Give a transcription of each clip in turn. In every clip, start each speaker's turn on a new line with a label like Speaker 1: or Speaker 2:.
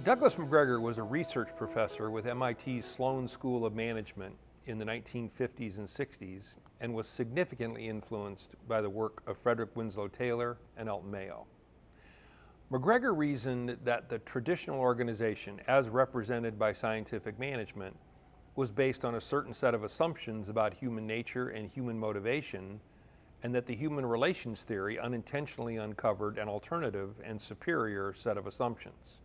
Speaker 1: Douglas McGregor was a research professor with MIT's Sloan School of Management in the 1950s and 60s and was significantly influenced by the work of Frederick Winslow Taylor and Elton Mayo. McGregor reasoned that the traditional organization, as represented by scientific management, was based on a certain set of assumptions about human nature and human motivation, and that the human relations theory unintentionally uncovered an alternative and superior set of assumptions.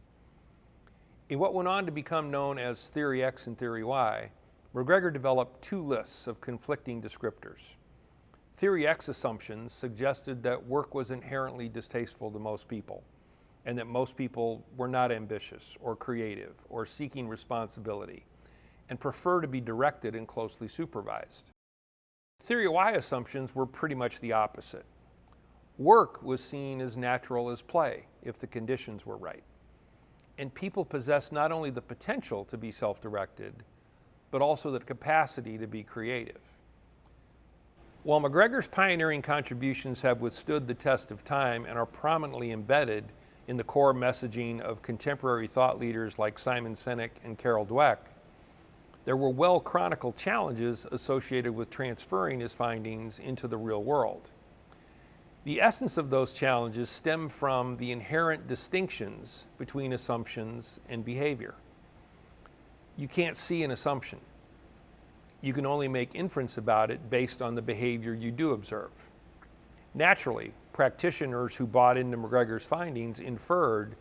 Speaker 1: In what went on to become known as Theory X and Theory Y, McGregor developed two lists of conflicting descriptors. Theory X assumptions suggested that work was inherently distasteful to most people, and that most people were not ambitious or creative or seeking responsibility, and prefer to be directed and closely supervised. Theory Y assumptions were pretty much the opposite. Work was seen as natural as play if the conditions were right. And people possess not only the potential to be self-directed, but also the capacity to be creative. While McGregor's pioneering contributions have withstood the test of time and are prominently embedded in the core messaging of contemporary thought leaders like Simon Sinek and Carol Dweck, there were well-chronicled challenges associated with transferring his findings into the real world. The essence of those challenges stem from the inherent distinctions between assumptions and behavior. You can't see an assumption. You can only make inference about it based on the behavior you do observe. Naturally, practitioners who bought into McGregor's findings inferred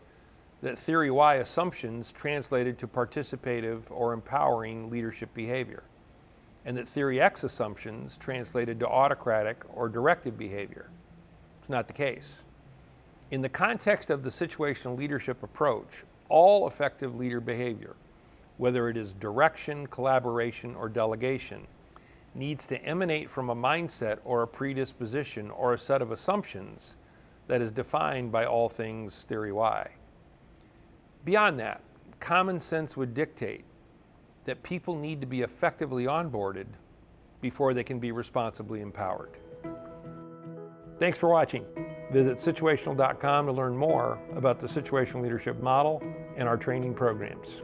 Speaker 1: that Theory Y assumptions translated to participative or empowering leadership behavior, and that Theory X assumptions translated to autocratic or directive behavior. Not the case. In the context of the situational leadership approach, all effective leader behavior, whether it is direction, collaboration, or delegation, needs to emanate from a mindset or a predisposition or a set of assumptions that is defined by all things Theory Y. Beyond that, common sense would dictate that people need to be effectively onboarded before they can be responsibly empowered. Thanks for watching. Visit situational.com to learn more about the Situational Leadership Model and our training programs.